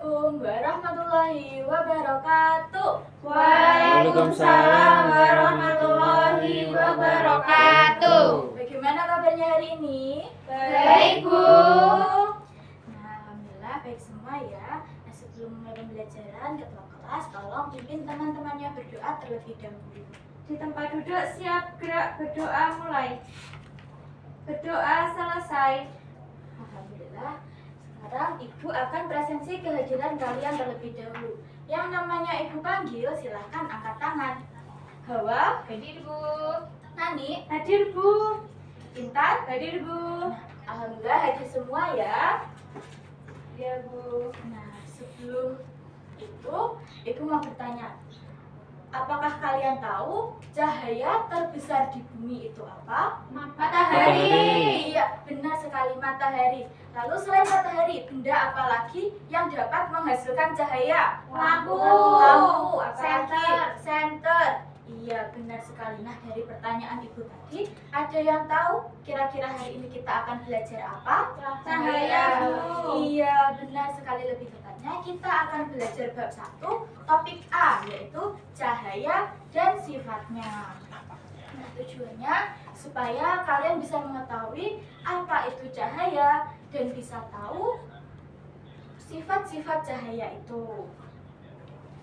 Assalamualaikum warahmatullahi wabarakatuh. Waalaikumsalam warahmatullahi wabarakatuh. Bagaimana kabarnya hari ini? Baik, Bu. Nah, alhamdulillah baik semua ya. Nah, sebelum mulai pembelajaran, ketua kelas tolong pimpin teman-temannya berdoa terlebih dahulu. Di tempat duduk siap gerak berdoa mulai. Berdoa selesai. Alhamdulillah. Sekarang Ibu akan presensi kehadiran kalian terlebih dahulu. Yang namanya Ibu panggil, silahkan angkat tangan. Hawa, Hadir, Bu. Nani, Hadir, Bu. Intan, Hadir, Bu. alhamdulillah hadir semua ya. Ya, Bu. Nah, sebelum itu, Ibu mau bertanya, apakah kalian tahu cahaya terbesar di bumi itu apa? Matahari. Iya, benar sekali, matahari. Lalu selain matahari, benda apa lagi yang dapat menghasilkan cahaya? Lampu. Lampu, apa lagi? Senter. Senter. Iya, benar sekali. Nah, dari pertanyaan Ibu tadi, ada yang tahu kira-kira hari ini kita akan belajar apa? Cahaya, Bu. Iya, benar sekali. Lebih tepatnya, kita akan belajar bab 1, topik A, yaitu cahaya dan sifatnya. Nah, tujuannya supaya kalian bisa mengetahui apa itu cahaya dan bisa tahu sifat-sifat cahaya itu.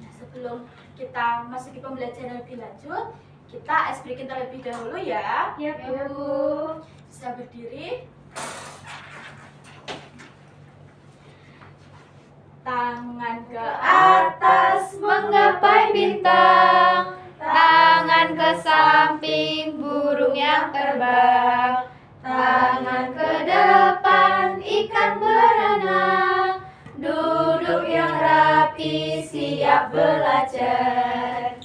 Nah, sebelum kita masuki pembelajaran lebih lanjut, kita ice breaking terlebih dahulu ya. Ya, Bu. Bisa berdiri. Tangan ke atas Menggapai bintang, tangan ke samping burung yang terbang, tangan ke depan ikan berenang, duduk yang rapi siap belajar.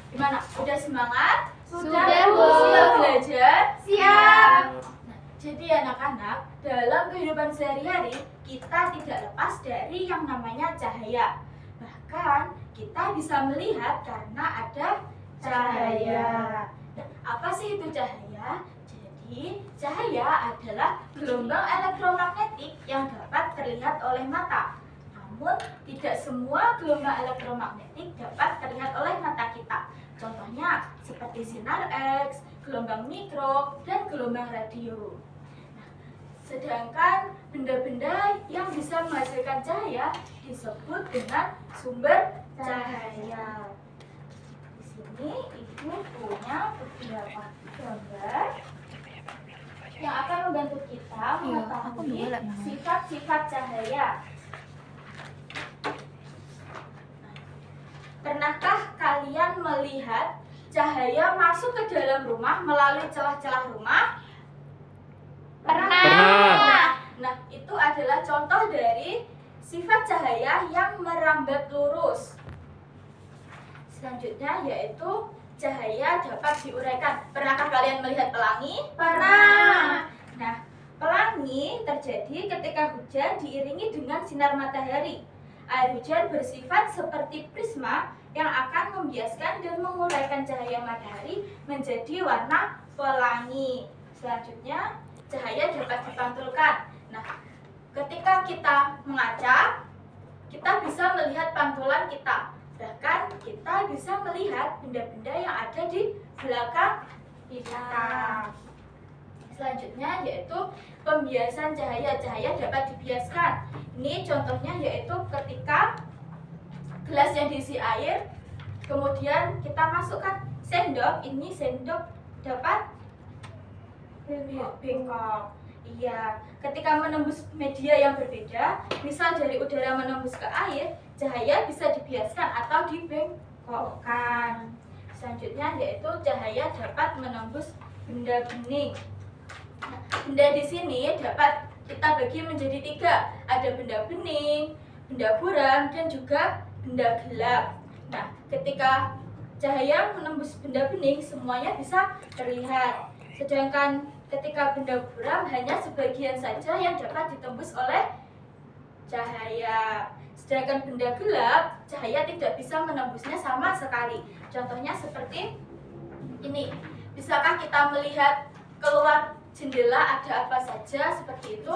Gimana? Udah semangat? Sudah, Bu. Siap belajar? Siap. Nah, jadi anak-anak, dalam kehidupan sehari-hari kita tidak lepas dari yang namanya cahaya. Bahkan kita bisa melihat karena ada cahaya. Nah, apa sih itu cahaya? Jadi, cahaya adalah gelombang elektromagnetik yang dapat terlihat oleh mata. Namun, tidak semua gelombang elektromagnetik dapat terlihat oleh mata kita. Contohnya seperti sinar X, gelombang mikro, dan gelombang radio. Nah, sedangkan benda-benda yang bisa menghasilkan cahaya disebut dengan sumber cahaya. Di sini Ibu punya beberapa gambar yang akan membantu kita mengetahui sifat-sifat cahaya. Pernahkah kalian melihat cahaya masuk ke dalam rumah melalui celah-celah rumah? Pernah. Nah, itu adalah contoh dari sifat cahaya yang merambat lurus. Selanjutnya yaitu cahaya dapat diuraikan. Pernahkah kalian melihat pelangi? Pernah. Nah, pelangi terjadi ketika hujan diiringi dengan sinar matahari. Air hujan bersifat seperti prisma yang akan membiaskan dan menguraikan cahaya matahari menjadi warna pelangi. Selanjutnya, cahaya dapat dipantulkan. Nah, ketika kita mengaca, kita bisa melihat pantulan kita. Bahkan kita bisa melihat benda-benda yang ada di belakang kita. Selanjutnya yaitu pembiasan cahaya. Cahaya dapat dibiaskan. Ini contohnya yaitu ketika gelas yang diisi air, kemudian kita masukkan sendok. Ini sendok dapat bengkok. Iya, ketika menembus media yang berbeda, misal dari udara menembus ke air, cahaya bisa dibiaskan atau dibengkokkan. Selanjutnya yaitu cahaya dapat menembus benda bening. Nah, benda di sini dapat kita bagi menjadi 3. Ada benda bening, benda buram, dan juga benda gelap. Nah, ketika cahaya menembus benda bening, semuanya bisa terlihat. Sedangkan ketika benda buram hanya sebagian saja yang dapat ditembus oleh cahaya. Sedangkan benda gelap, cahaya tidak bisa menembusnya sama sekali. Contohnya seperti ini. Bisakah kita melihat keluar jendela ada apa saja seperti itu?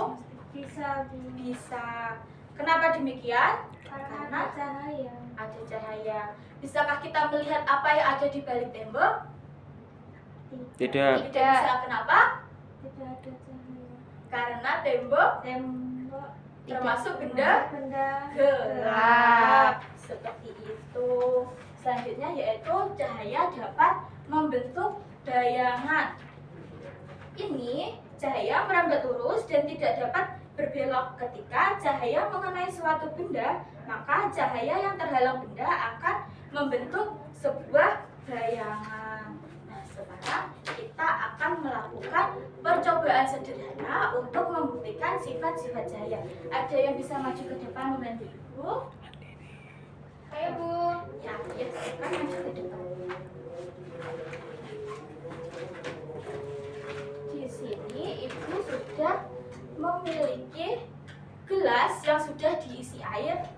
Bisa. Bisa. Kenapa Kenapa demikian? Karena ada cahaya. Ada cahaya. Bisakah kita melihat apa yang ada di balik tembok? Tidak. Tidak bisa. Kenapa? Tidak ada cahaya. Karena tembok Tembok termasuk tidak benda benda gelap. Seperti itu. Selanjutnya yaitu cahaya dapat membentuk bayangan. Ini cahaya merambat lurus dan tidak dapat berbelok. Ketika cahaya mengenai suatu benda, maka cahaya yang terhalang benda akan membentuk sebuah bayangan. Nah, sekarang kita akan melakukan percobaan sederhana untuk membuktikan sifat-sifat cahaya. Ada yang bisa maju ke depan membantu Ibu? Ayo Bu. Ya, silakan maju ke depan. Di sini Ibu sudah memiliki gelas yang sudah diisi air.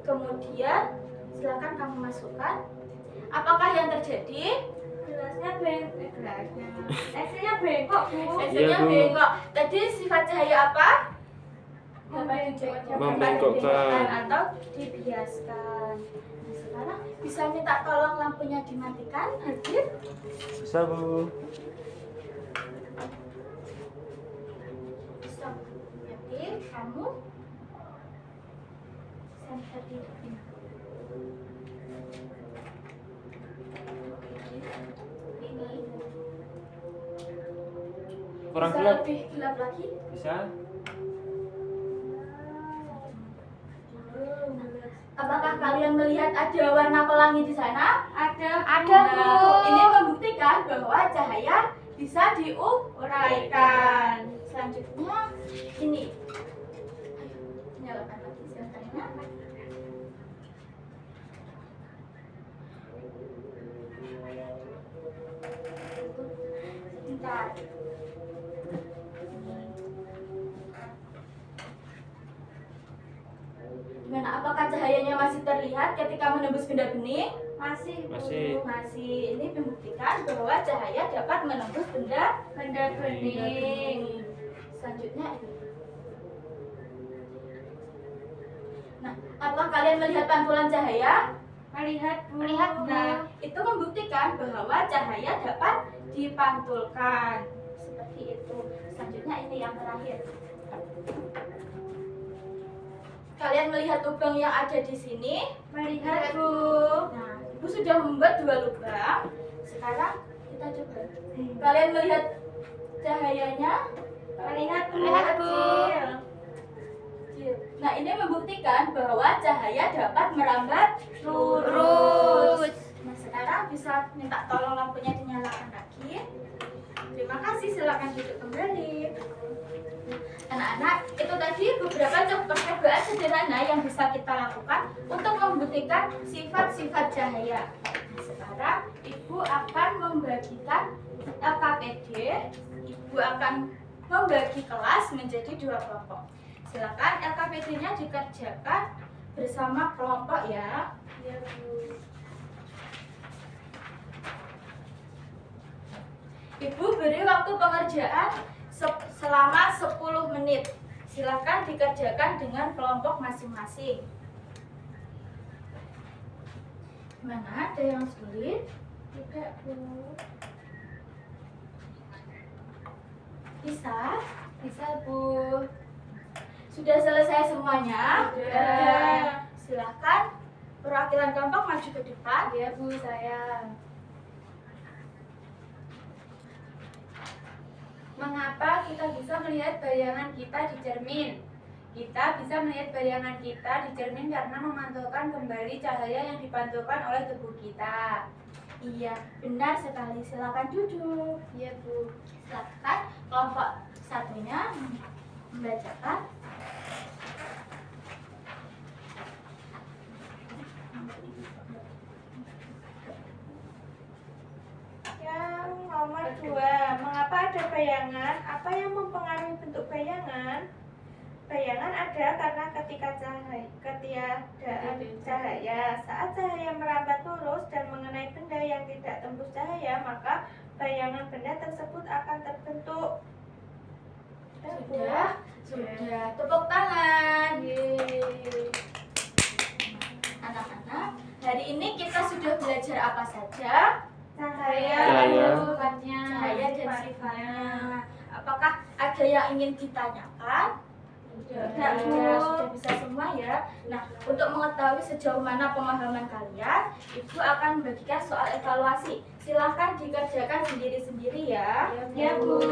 Kemudian silakan kamu masukkan. Apakah yang terjadi? Gelasnya bengkok. Esnya bengkok Bu. Biasanya Bu. bengkok. Tadi sifat cahaya apa? Membengkokkan. Atau dibiaskan. Nah, sekarang bisa minta tolong lampunya dimatikan, Hadir? Bisa Bu. Bisa. Jadi kamu center di ini. Kurang Bisa gelap. lebih gelap lagi? Bisa. Apakah kalian melihat ada warna pelangi di sana? Ada Nah, ini membuktikan bahwa cahaya bisa diuraikan. Selanjutnya ini. Ayo, nyalakan lagi senternya. Sebentar. Gimana? Apakah cahayanya masih terlihat ketika menembus benda bening? Masih Bu. Masih. Masih. Ini membuktikan bahwa cahaya dapat menembus benda bening. Selanjutnya ini. Nah, apakah kalian melihat pantulan cahaya? Melihat Bu. Melihat. Nah, itu membuktikan bahwa cahaya dapat dipantulkan. Seperti itu. Selanjutnya ini yang terakhir. Kalian melihat lubang yang ada di sini? Melihat Bu. Nah, Ibu sudah membuat 2 lubang. Sekarang kita coba. Kalian melihat cahayanya? Melihat Bu. Melihat, Bu. Kecil. Kecil. Nah, ini membuktikan bahwa cahaya dapat merambat Lurus. Nah, sekarang bisa minta tolong lampunya dinyalakan lagi. Terima kasih, silakan duduk kembali. Anak-anak, itu tadi beberapa percobaan sederhana yang bisa kita lakukan untuk membuktikan sifat-sifat cahaya. Nah, sekarang Ibu akan membagikan LKPD. Ibu akan membagi kelas menjadi 2 kelompok. Silakan LKPD-nya dikerjakan bersama kelompok ya. Ya Bu. Ibu beri waktu pengerjaan selama 10 menit. Silakan dikerjakan dengan kelompok masing-masing. Mana ada yang sulit? Tidak Bu. Bisa? Bisa Bu. Sudah selesai semuanya? Sudah. Silakan perwakilan kelompok maju ke depan. Ya Bu, saya. Mengapa kita bisa melihat bayangan kita di cermin? Kita bisa melihat bayangan kita di cermin karena memantulkan kembali cahaya yang dipantulkan oleh tubuh kita. Iya, benar sekali. Silakan duduk. Iya Bu. Silakan kelompok satunya membacakan. Yang nomor 2, mengapa ada bayangan? Apa yang mempengaruhi bentuk bayangan? Bayangan ada karena ketiadaan cahaya. Saat cahaya merambat lurus dan mengenai benda yang tidak tembus cahaya, maka bayangan benda tersebut akan terbentuk. Sudah. Tepuk tangan. Yeay. hari ini kita sudah belajar apa saja? Cahaya Cahaya. dan sifatnya. Cahaya dan sifatnya. Apakah ada yang ingin ditanyakan? Tidak, Bu. Sudah bisa semua ya. Nah, untuk mengetahui sejauh mana pemahaman kalian, Ibu akan membagikan soal evaluasi. Silahkan dikerjakan sendiri-sendiri ya. Ya, Bu.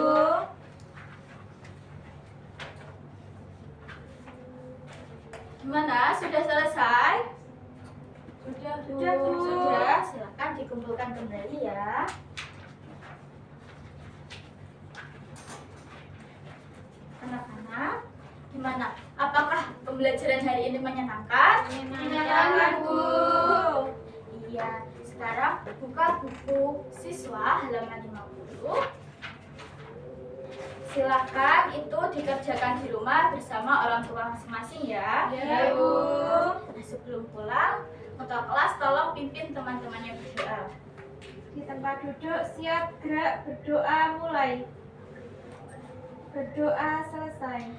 Gimana? Sudah selesai? Sudah, Bu. Sudah. Silahkan dikumpulkan kembali ya. Anak-anak, gimana? Apakah pembelajaran hari ini menyenangkan? Menyenangkan, Bu. Iya. Sekarang buka buku siswa halaman 50. Silakan itu dikerjakan di rumah bersama orang tua masing-masing ya. Ya, Bu. Nah, sebelum pulang, ketua kelas tolong pimpin teman-temannya berdoa. Di tempat duduk, siap, gerak, berdoa, mulai. Berdoa selesai.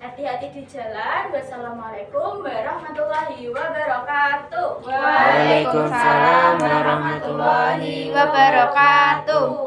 Hati-hati di jalan. Wassalamualaikum warahmatullahi wabarakatuh. Waalaikumsalam warahmatullahi wabarakatuh.